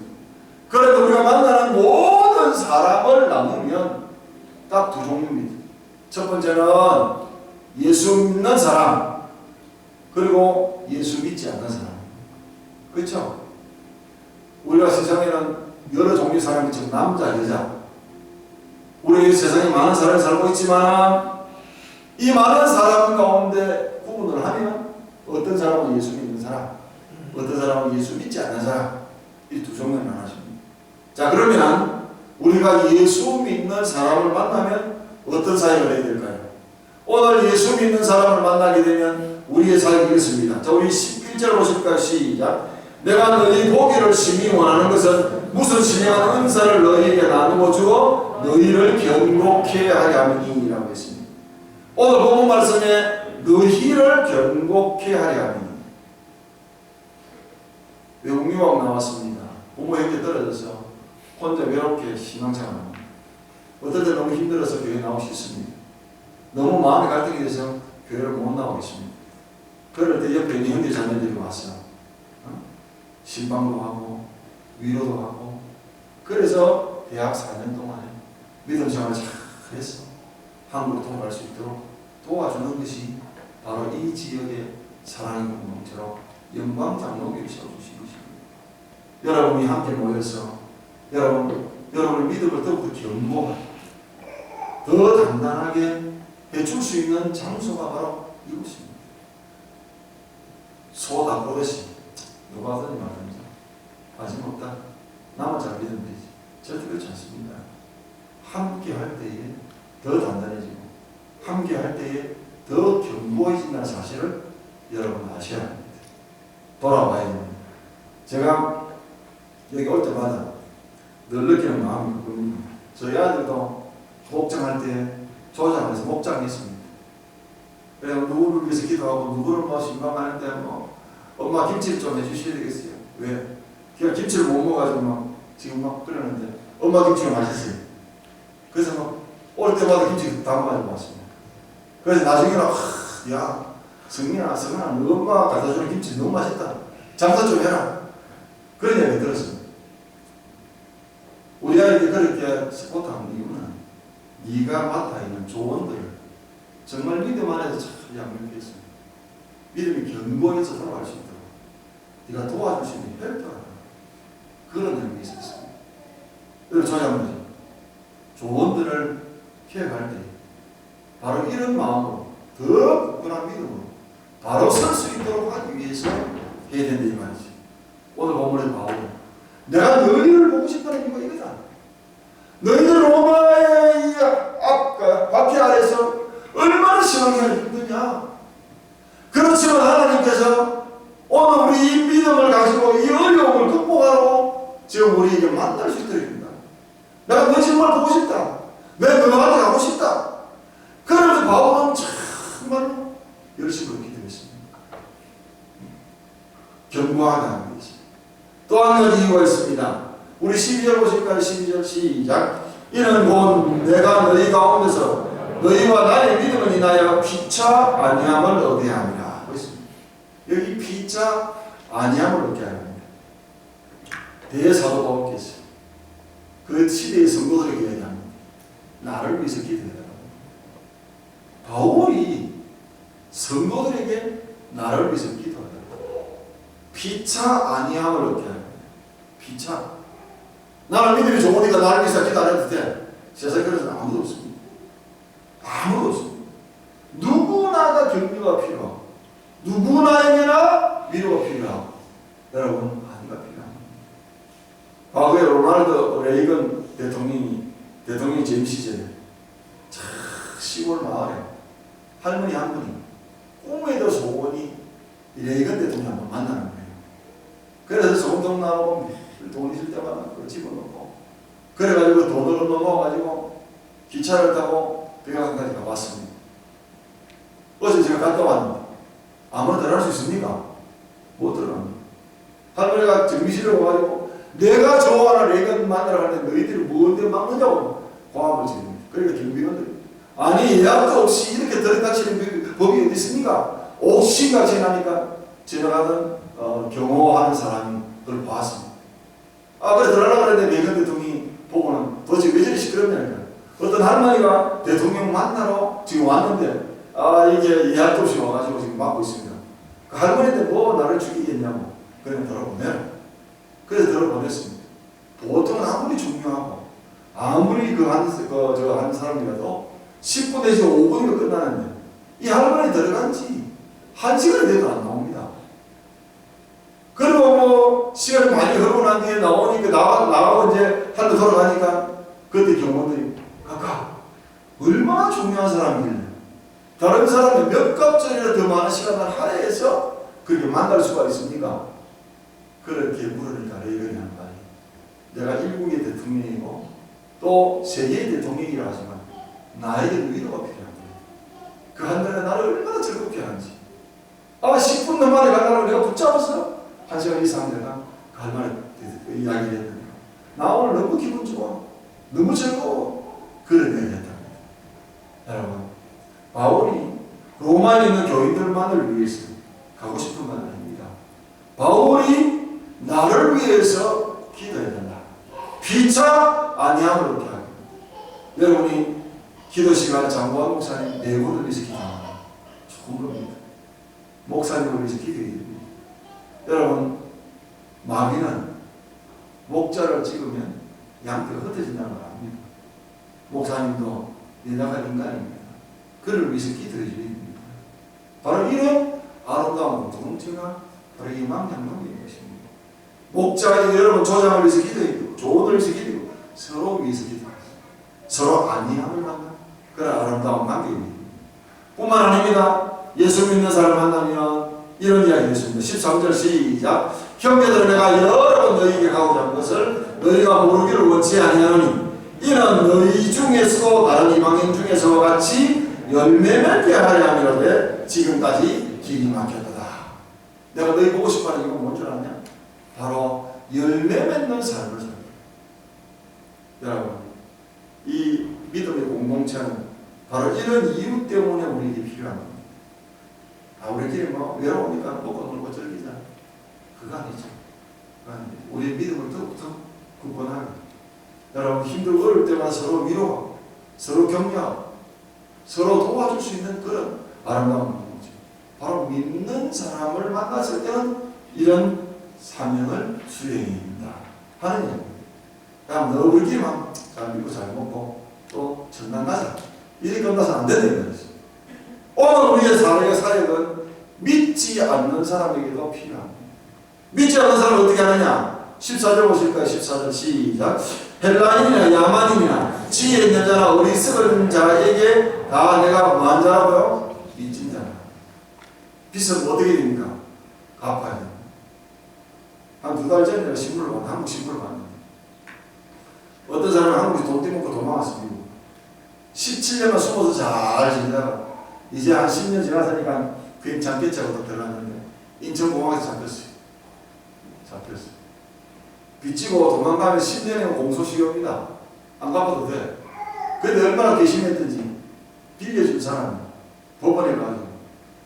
그런데 우리가 만나는 모든 사람을 나누면 딱 두 종류입니다. 첫 번째는 예수 믿는 사람, 그리고 예수 믿지 않는 사람. 그렇죠? 우리가 세상에는 여러 종류의 사람이 있죠. 남자, 여자. 우리 세상에 많은 사람이 살고 있지만 이 많은 사람 가운데 구분을 하면 어떤 사람은 예수 믿는 사람, 어떤 사람은 예수 믿지 않는 사람, 이 두 종류를 나눠집니다. 자, 그러면 우리가 예수 믿는 사람을 만나면 어떤 사역을 해야 될까요? 오늘 예수 믿는 사람을 만나게 되면 우리의 사역이 이렇습니다. 자, 우리 11절 보실까요? 시작. 내가 너희 보기를 심히 원하는 것은 무슨 신령한 은사를 너희에게 나누어 주어 너희를 견고케 하려 함이니 라고 했습니다. 오늘 본문 말씀에 너희를 견고케 하려 함이니. 외국 유학 나왔습니다. 부모 형제 떨어져서 혼자 외롭게 신앙생활합니다. 어떨 때 너무 힘들어서 교회 나오기 싫습니다. 너무 마음이 갈등이 돼서 교회를 못 나오겠습니다. 그럴 때 옆에 있는 형제 자매들이 와서 신방도 하고 위로도 하고, 그래서 대학 4년 동안에 믿음 생활을 잘해서 한국으로 통과할 수 있도록 도와주는 것이 바로 이 지역의 사랑의 공동체로 영광 장로교를 세워주신 것입니다. 여러분이 함께 모여서 여러분의 믿음을 더욱 견고하게, 더 단단하게 해줄 수 있는 장소가 바로 이곳입니다. 소 닭버릇이 누가 하더니 말합니다. 관심 없다. 나만 잘 믿으면 되지. 절대 그렇지 않습니다. 함께 할 때에 더 단단해지고 함께 할 때에 더 견고해진다는 사실을 여러분 아셔야 합니다. 돌아와야 됩니다. 제가 여기 올 때마다 늘 느끼는 마음이 있거든요. 저희 아들도 목장할 때 조장해서 목장했습니다. 그래서 누구를 위해서 기도하고 누구를 뭐 신방하는데 엄마 김치를 좀 해주셔야 되겠어요. 왜? 그냥 김치를 못 먹어가지고 지금 끓였는데 엄마 김치가 맛있어요. 그래서 올 때마다 김치 담아가지고 왔습니다. 그래서 나중에는 야 성민아 너 엄마 갖다 주는 김치 너무 맛있다. 장사 좀 해라. 그런 이야기 들었습니다. 이렇게 그렇게 스포트하는 이유는 네가 맡아 있는 조언들을 정말 믿음 안에서 잘 양육했습니다. 믿음이 견고해서 돌아갈 수 있도록 네가 도와줄 수 있는 헬퍼라. 그런 의미가 있었습니다. 그래서 저희 아버지 조언들을 기획할 때 바로 이런 마음으로 더 굳건한 믿음으로 바로 설 수 있도록 하기 위해서 해야 된다 이 말이지. 오늘 본문의 바울은 내가 너희를 보고 싶다는 이유가 이거다. 너희들 로마의 바퀴 아래서 얼마나 신앙생활이 힘드냐. 그렇지만 하나님께서 오늘 우리 이 믿음을 가지고 이 어려움을 극복하고 지금 우리에게 만날 수 있도록 합니다. 내가 너 정말 보고 싶다. 내가 너한테 가고 싶다. 그래서 바울은 정말로 열심히 기도했습니다. 견고하게 하기 위해서. 또 한 가지 이유가 있습니다. 우리 12절 보실까요? 12절 시작. 이는 곧 내가 너희 가운데서 너희와 나의 믿음을 인하여 피차 아니함을 얻게 함이라. 여기 피차 아니함을 얻게 합니다. 대사도 바울께서 그 시대의 성도들에게 얘기합니다. 나를 위해서 기도해라. 바울이 성도들에게 나를 위해서 기도하라. 피차 아니함을 얻게 합니다. 피차. 나는 믿음이 좋으니까 나를 위해서 기도 안 해도 돼. 세상에 그런 사람 아무도 없습니다. 아무도 없습니다. 누구나가 격려가 필요하고 누구나에게나 위로가 필요하고 여러분 안위가 필요합니다. 과거에 로널드 레이건 대통령이 재임 시절에 시골 마을에 할머니 한 분이 꿈에도 소원이 레이건 대통령 한번 만나는 거예요. 그래서 소금 나오고 돈 있을 때마다 그걸 집어넣고 그래가지고 돈으로 넘어가가지고 기차를 타고 백악관까지 가봤습니다. 어제 제가 갔다 왔는데 아무나 들어갈 수 있습니까? 못 들어갑니다. 할머니가 정비실에 와가지고 내가 좋아하는 레이건 만나러 갈 때 너희들이 뭔데 막느냐고 고함을 지릅니다. 그러니까 경비원들이 아니 예약도 없이 이렇게 들어닥치는 법이 어디 있습니까? 옥신각신 하니까 지나가던 경호하는 사람이 그걸 봤습니다. 그래 들어가려고 그랬는데 레이건 대통령이 보고는 도대체 왜 저리 시끄럽냐니까. 어떤 할머니가 대통령 만나러 지금 왔는데 이게 예약도 없이 와가지고 지금 막고 있습니다. 그 할머니한테 뭐 나를 죽이겠냐고 그냥 들어보내라. 그래서 들어보냈습니다. 보통은 아무리 중요하고 아무리 한 사람이라도 10분 내지 5분이면 끝나는데 이 할머니 들어간 지 1시간이 돼도 안 나옵니다. 그리고 뭐 시간이 많이 흐르고 난 뒤에 나오니까 나가고 이제 한대 돌아가니까 그때 경호원들이 각각 얼마나 중요한 사람이길래 다른 사람이 몇 갑절이나 더 많은 시간을 할애해서 그렇게 만날 수가 있습니까? 그렇게 물으니까 레이건이 한 말이 내가 일국의 대통령이고 또 세계의 대통령이라 하지만 나에게는 위로가 필요합니다. 그 하늘에 나를 얼마나 즐겁게 하는지 10분 만에 가려고 내가 붙잡았어 1시간 이상 내가 그 할머니한테 이야기를 했는데 나 오늘 너무 기분 좋아 너무 즐거워 그런 얘기를 했답니다. 여러분 바울이 로마에 있는 교인들만을 위해서 가고 싶은 건 아닙니다. 바울이 나를 위해서 기도해야 된다. 피차 아니함을 얻게 하고 여러분이 기도 시간에 장보한 목사님 내고를 위해서 기도합니다. 좋은 겁니다. 목사님을 위해서 기도해야 됩니다. 여러분 마귀는 목자를 찍으면 양떼가 흩어진다는 걸 압니다. 목사님도 연약한 인간입니다. 그를 위해서 기도해 줘야 됩니다. 바로 이런 아름다운 공동체가 바로 이 망향론인 것입니다. 목자인 여러분 조장을 위해서 기도해주고 조언을 위해서 기도하고 서로 위해서 기도하고 서로 안위함을 만나 그런 아름다운 관계입니다. 뿐만 아닙니다. 예수 믿는 사람 만나면 이런 이야기가 있습니다. 13절 시작. 형제들은 내가 여러 번 너희에게 가고자 하는 것을 너희가 모르기를 원치 아니하노니 이는 너희 중에서도 다른 이방인 중에서와 같이 열매 맺게 하려 함이로되 지금까지 길이 막혔도다. 내가 너희 보고 싶어하는 이유가 뭔 줄 아냐? 바로 열매 맺는 삶을 살다. 여러분 이 믿음의 공동체는 바로 이런 이유 때문에 우리에게 필요한 겁니다. 우리끼리 외로우니까 먹고 놀고 즐기자. 그거 아니죠. 우리의 믿음을 더욱더 굳건하게 여러분 힘들고 어려울 때마다 서로 위로하고 서로 격려하고 서로 도와줄 수 있는 그런 아름다운 거죠. 바로 믿는 사람을 만났을 때는 이런 사명을 수행합니다 하는 얘기입니다. 그냥 너희들끼리만 잘 믿고 잘 먹고 또 전당 가자 이렇게 끝나서 안 된다는 거죠. 오늘 우리의 사역은 믿지 않는 사람에게도 필요합니다. 믿지 않는 사람은 어떻게 하느냐? 14절 보실까요? 14절 시작. 헬라인이나 야만인이나 지혜 있는 자나 어리석은 자에게 다 내가 뭐한 자라고요? 빚진 자라. 빚은 어떻게 됩니까? 갚아야 됩니다. 한 2달 전에 내가 신문을 봤는데, 한국 신문을 봤는데 어떤 사람이 한국에 돈 떼먹고 도망갔어. 미국 17년만 숨어서 잘 지내다가 이제 한 10년 지나서니까 괜찮겠지 하고 들어갔는데 인천공항에서 잡혔어요. 빚지고 도망가면 10년이면 공소시효입니다. 안 갚아도 돼. 근데 얼마나 괘씸했든지 빌려준 사람이 법원에 가지고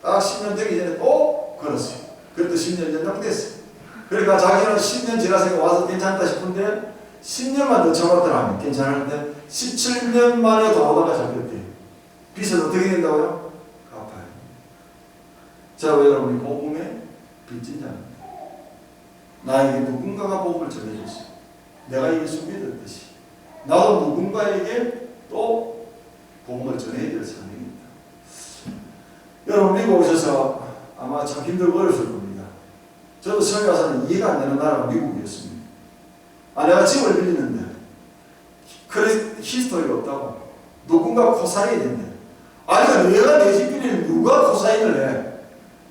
딱 10년 되기 전에 또 걸었어요. 그래도 10년 연장됐어요. 그러니까 자기는 10년 지나서 와서 괜찮다 싶은데 10년만 더 참았더라면 괜찮은데 17년 만에 도망가다가 잡혔대요. 빚은 어떻게 된다고요? 갚아요. 자, 왜 여러분이 복음의 빚진 자입니다. 나에게 누군가가 복음을 전해줬어요. 내가 예수 믿었듯이 나도 누군가에게 또 복음을 전해야 될 사람입니다. 여러분 미국 오셔서 아마 참 힘들고 어려웠을 겁니다. 저도 처음에 와서는 이해가 안 되는 나라가 미국이었습니다. 내가 집을 빌리는데 그래 히스토리가 없다고 누군가 코사인이 된대. 내가 내 집 빌리는 누가 코사인을 해?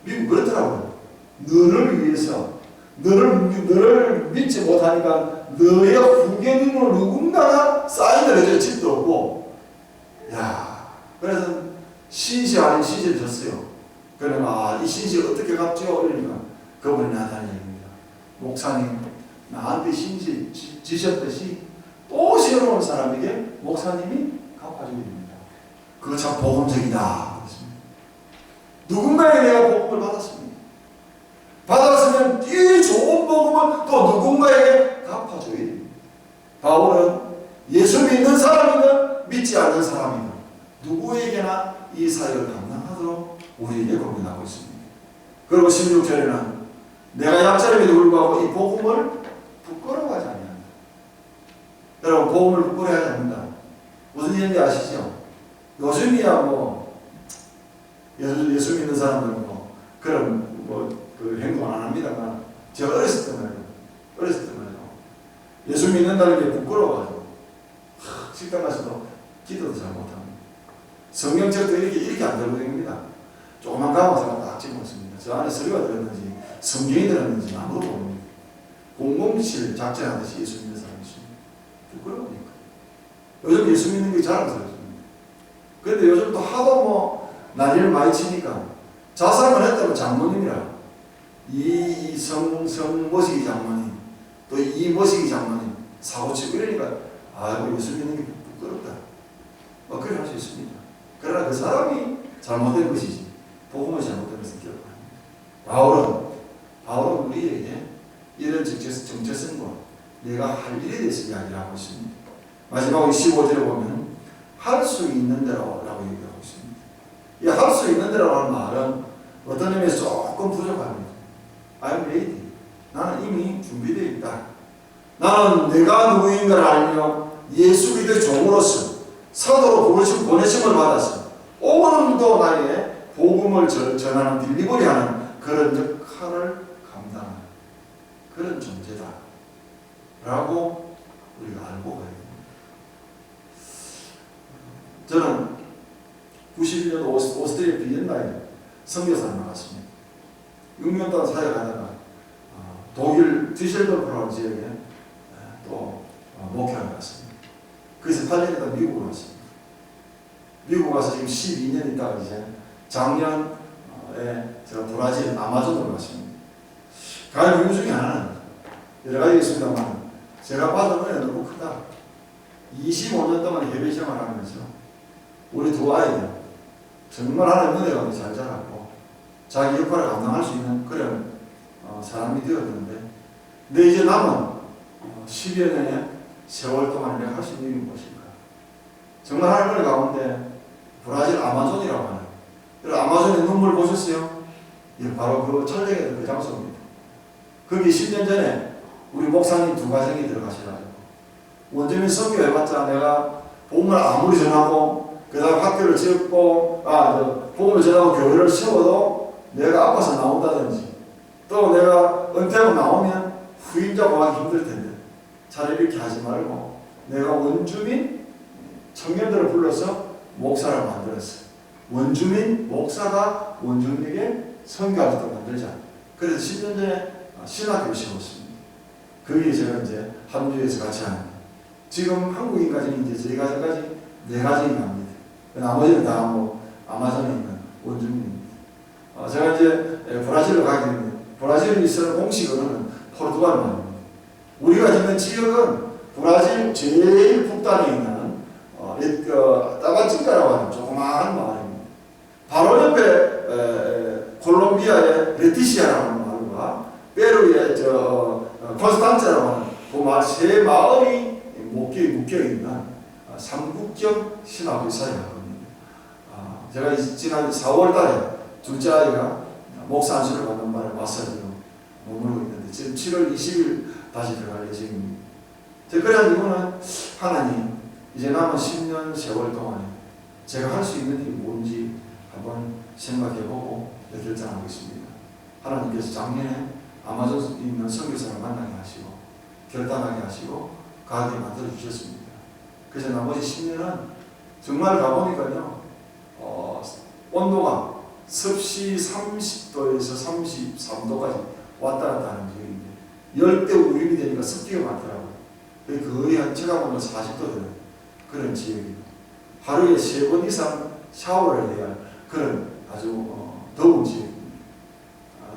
미국 그렇더라고요. 너를 위해서 너를 믿지 못하니까 너의 후계인으로 누군가가 사인을 해줄 집도 없고, 그래서 신시 아닌 신시를 줬어요. 그러면 이 신시 어떻게 갚죠? 이러니까 그분이 나타난 얘기입니다. 목사님, 나한테 신시 지셨듯이 또 새로운 사람에게 목사님이 갚아주게 됩니다. 그거 참 복음적이다. 누군가에게 내가 복음을 받았습니다. 받았으면 이 좋은 복음을 또 누군가에게 갚아줘야 됩니다. 바울은 예수 믿는 사람이든 믿지 않는 사람이든 누구에게나 이 사역을 감당하도록 우리에게 권면하고 있습니다. 그리고 16절에는 내가 약자임에도 불구하고 이 복음을 부끄러워하지 않는다. 여러분 복음을 부끄러워하지 않는다. 무슨 얘기인지 아시죠? 요즘이야 예수 믿는 사람들은 그런 그 행동 안 합니다만 제가 어렸을 때 말이에요. 예수 믿는다는 게 부끄러워가지고 식당 가서도 기도도 잘 못합니다. 성경책도 이렇게 안 들고 다닙니다. 조그만 가방사가 딱 집어먹습니다. 저 안에 서류가 들었는지 성경이 들었는지 아무도 모릅니다. 007 작전하듯이 예수 믿는 사람이 있습니다. 부끄러우니까. 요즘 예수 믿는 게 자랑스럽습니다. 그런데 요즘 또 하도 난리를 많이 치니까 자살만 했다면 장모님이라 이 성모시기 장모님 또 이 모시기 장모님 사고치고 이러니까 예수 믿는 게 부끄럽다. 그렇게 할 수 있습니다. 그러나 그 사람이 잘못된 것이지 복음이 잘못된 것은 기억합니다. 바울은 우리에게 이런 정체성과 내가 할 일에 대해서 이야기를 하고 있습니다. 마지막 15절에 보면 할 수 있는 대로라고 얘기하고 있습니다. 이 할 수 있는 대로라고 하는 말은 어떤 의미에서 조금 부족합니다. I'm ready. 나는 이미 준비되어 있다. 나는 내가 누구인가를 알며 예수 그리스도의 종으로서 사도로 보내심을 받았어. 오늘도 나의 복음을 전하는 딜리버리하는 그런 역할을 감당하는 그런 존재다. 라고 우리가 알고 가야 됩니다. 저는 91년 오스트리아 비엔나에 선교사를 나갔습니다. 6년 동안 사역하다가 독일 뒤셀도르프라는 지역에 또 목회를 갔습니다. 그래서 8년 있다 미국으로 왔습니다. 미국 와서 지금 12년 있다가 이제 작년에 제가 브라질 아마존으로 갔습니다. 갈 이유 중에 하나는 여러 가지 있습니다만 제가 받은 은혜는 너무 크다. 25년 동안 해외 생활하면서 우리 두 아이들 정말 하나님 은혜가 잘 자랐고 자기 역할을 감당할 수 있는 그런 사람이 되었는데 근데 이제 남은 10여 년의 세월 동안 내가 할 수 있는 일이 무엇인가? 정말 하나님 가운데 브라질 아마존이라고 하는, 여러분 아마존의 눈물 보셨어요? 예, 바로 그 전쟁의 그 장소입니다. 거기 10년 전에 우리 목사님 두 가정이 들어가셔가지고 원주민 선교해봤자 내가 복음을 아무리 전하고 그다음 학교를 지었고 복음을 전하고 교회를 세워도 내가 아파서 나온다든지 또 내가 은퇴하고 나오면 후임자 구하기 힘들 텐데 차라리 이렇게 하지 말고 내가 원주민 청년들을 불러서 목사를 만들었어요. 원주민 목사가 원주민에게 선교하도록 만들자. 그래서 10년 전에 신학교를 세웠습니다. 거기에 제가 이제 합류해서 같이 하는. 지금 한국인 가정이 이제 저희 가정까지 4가정이 갑니다. 나머지는 다 뭐 아마존에 있는 원주민입니다. 제가 이제 브라질로 가게 됩니다. 브라질에 있는 공식 언어는 포르투갈 말입니다. 우리가 있는 지역은 브라질 제일 북단에 있는 따바칭가라고 하는 조그마한 마을입니다. 바로 옆에 콜롬비아의 레티시아라는 마을과 페루의 콘스탄자라고 하는 그 마을 세 마을이 묶여 있는 삼국경 신학교 사회학원입니다. 제가 지난 4월달에 둘째 아이가 목사 안수를 받는 말에 와서 지금 머무르고 있는데 지금 7월 20일 다시 들어갈 예정입니다. 그래야 이거는 하나님 이제 남은 10년 세월 동안에 제가 할 수 있는 일이 뭔지 한번 생각해보고 결정하겠습니다. 하나님께서 작년에 아마존에 있는 선교사를 만나게 하시고 결단하게 하시고 가게 만들어 주셨습니다. 그래서 나머지 10년은 정말 가보니까요 온도가 습시 30도에서 33도까지 왔다 갔다 하는 지역인데 열대 우림이 되니까 습기가 많더라고요. 거의 한 제가 보면 40도 되는 그런 지역입니다. 하루에 3번 이상 샤워를 해야 할 그런 아주 더운 지역입니다.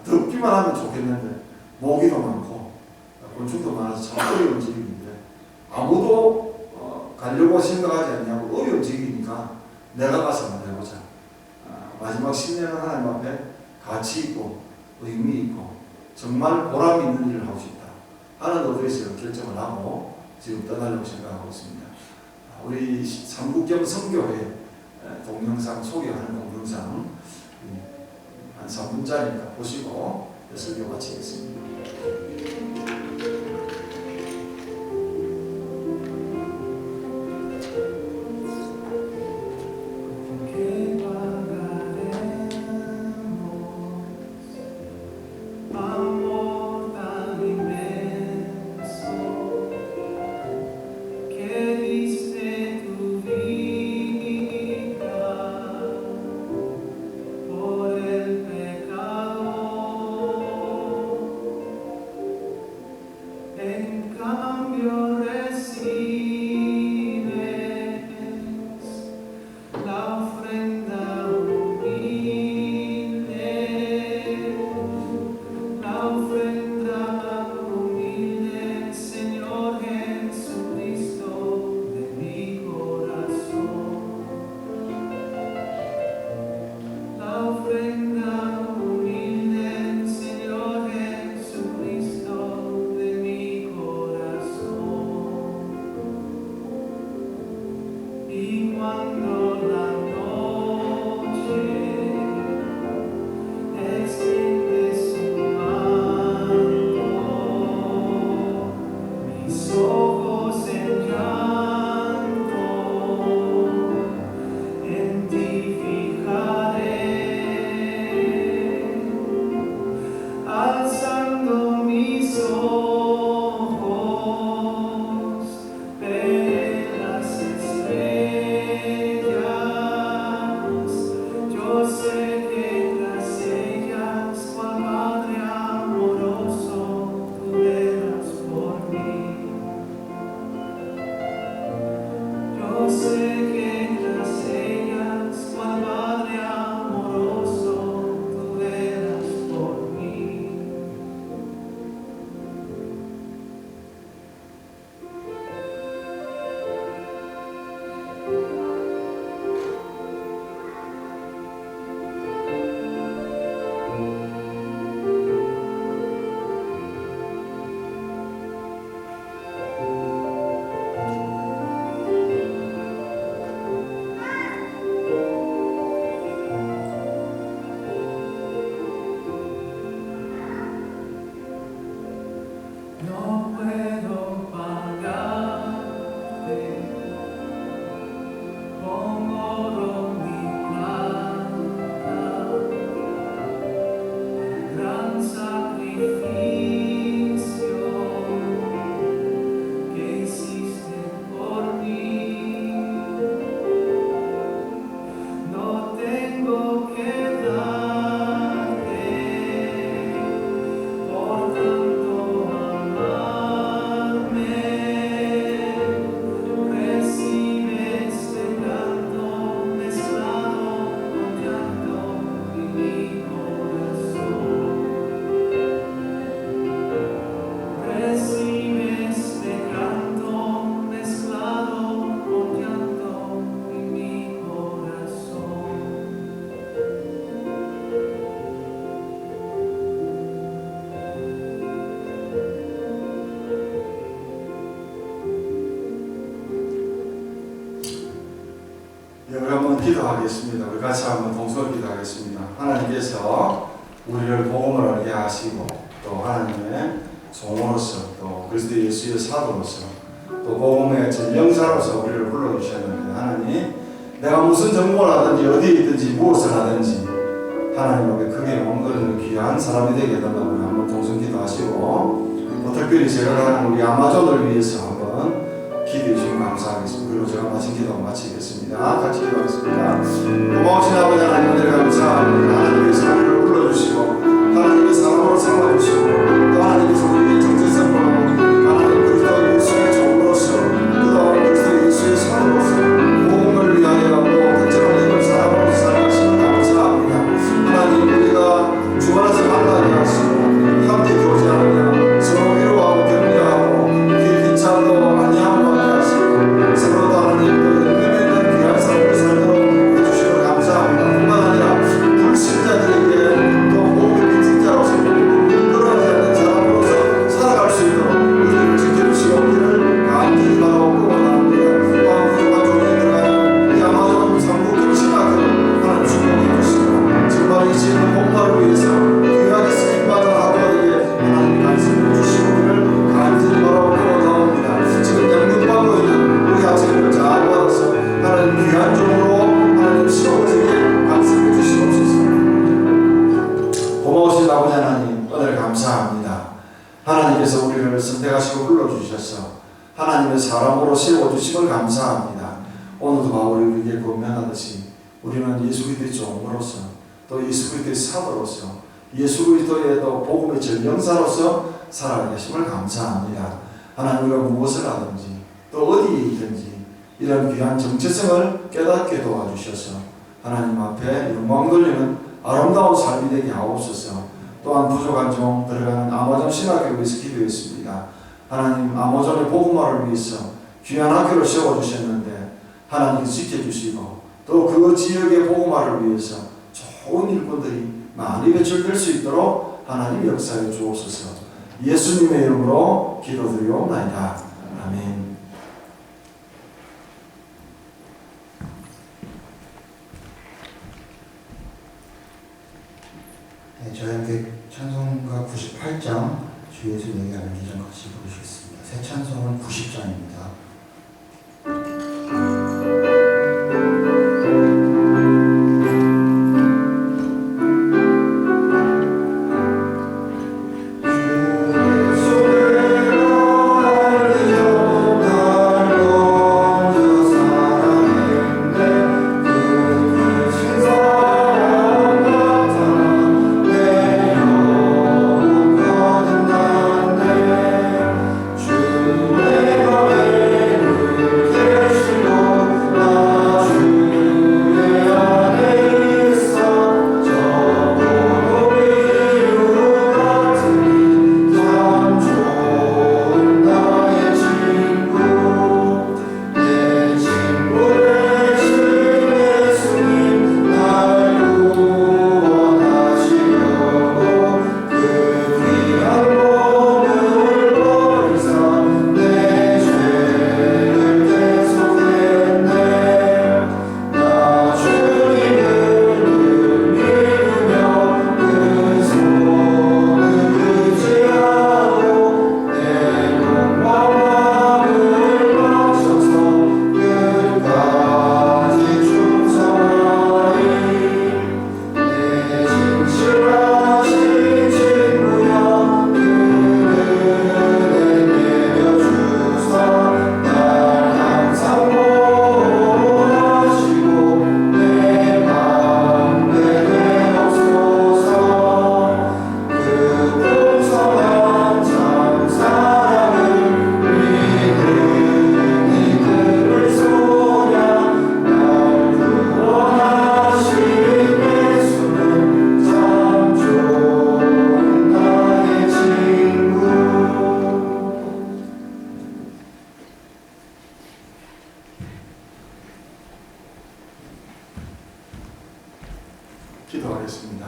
덥기만 하면 좋겠는데 모기도 많고 곤충도 많아서 참 어려운 지역인데 아무도 가려고 생각하지 않냐고 어려운 지역이니까 내가 가서 한번 해보자. 마지막 10년은 하나님 앞에 가치 있고 의미 있고 정말 보람 있는 일을 하고 싶다 하는 의도에서 결정을 하고 지금 떠나려고 생각하고 있습니다. 우리 삼국경 선교회 동영상 소개하는 동영상 한 3분짜리니까 보시고 설교 마치겠습니다. 기도하겠습니다. 우리 같이 한번 동서로 기도하겠습니다. 하나님께서 우리를 복음을 알게 하시고 또 하나님의 종으로서 또 그리스도 예수의 사도로서 또 복음의 전령사로서 우리를 불러주셨는데 하나님 내가 무슨 전공을 하든지 어디에 있든지 무엇을 하든지 하나님 앞에 크게 영광을 귀한 사람이 되게 해달라고 한번 동성 기도하시고 또 특별히 제가 가는 우리 아마존을 위해서 한번 기도해 주시면 감사하겠습니다. 그리고 제가 마친 기도 마치겠습니다. 같이 기도하겠습니다. 고마우신 아버지 하나님 은혜를 감사합니다. 하나님께서 우리를 불러주시고 하나님께서 사람으로 삼아주시고 또 하나님께서 우리의 정체성으로 하나님 그리스도 예수의 종으로서 또 그리스도 예수의 사도로서 복음을 위하여 또 특정한 힘을 사람으로 살아가시니 감사합니다. 하나님 우리가 주 안에서 만나게 하시고 함께 교제하며 서로 위로하고 격려하고 귀찮도 아니함을 받게 하시고 서로도 하나님 또 연결에 있는 귀한 삶을 살도록 해주시고 감사합니다. 뿐만 아니라 불신자들에게 또 복음의 빛인 자로서 끌어가지 않는 사람으로서 살아갈 수 있도록 우리를 지켜주시옵기를 간절히 바라고 원합니다. 또한 부족한 종에 들어가는 이 아마존 삼국경 신학교를 하나님 축복해 주시고 정말 이 지은 복음을 위해서 귀하게 쓰임받은 학도에게 하나님 말씀을 주시옵기를 간절히 바라고 원합니다. 지금 양육받고 있는 우리 학생들을 잘 받아서 하나님 귀한 종으로 하나님 세워지게 말씀해 주시옵소서. 고마우신 아버지 하나님 은혜를 감사합니다. 하나님께서 우리를 선택하시고 불러주셔서 하나님의 사람으로 세워주심을 감사합니다. 오늘도 바울이 우리에게 권면하듯이 우리는 예수 그리스도의 종으로서 또 예수 그리스도의 사도로서 예수 그리스도의 또 복음의 전령사로서 살아가게 하심을 감사합니다. 하나님 우리가 무엇을 하든지 또 어디에 있든지 이런 귀한 정체성을 깨닫게 도와주셔서 하나님 앞에 영광 돌리는 아름다운 삶이 되게 하옵소서. 또한 부족한 종 들어가는 아마존 신학교를 위해서 기도했습니다. 하나님 아마존의 복음화를 위해서 귀한 학교를 세워주셨는데 하나님께서 지켜주시고 또 그 지역의 복음화를 위해서 좋은 일꾼들이 많이 배출될 수 있도록 하나님 역사해 주옵소서. 예수님의 이름으로 기도드리옵나이다. 아멘. 네, 저희 함께 찬송가 98장 주 예수 내게 알기 전 같이 부르시겠습니다. 새 찬송은 90장입니다. 기도하겠습니다.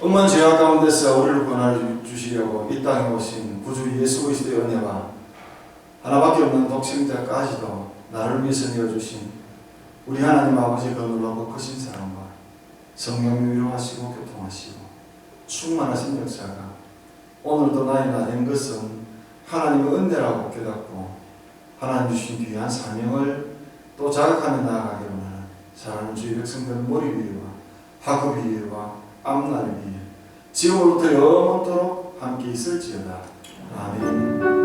음만 죄악 가운데서 우리를 구원하여 주시려고 이 땅에 오신 구주 예수 그리스도의 은혜와 하나밖에 없는 독생자까지도 나를 위해서 내어주신 우리 하나님 아버지 그 놀라고 크신 사랑과 성령 위로하시고 교통하시고 충만하신 역사가 오늘도 나의 나된 것은 하나님의 은혜라고 깨닫고 하나님 주신 귀한 사명을 또 자각하며 나아가기를 원하는 사랑하는 주의 백성들 머리 위와 하급 위와 앞날 위에 지금부터 영원토록 함께 있을지어다. 아멘.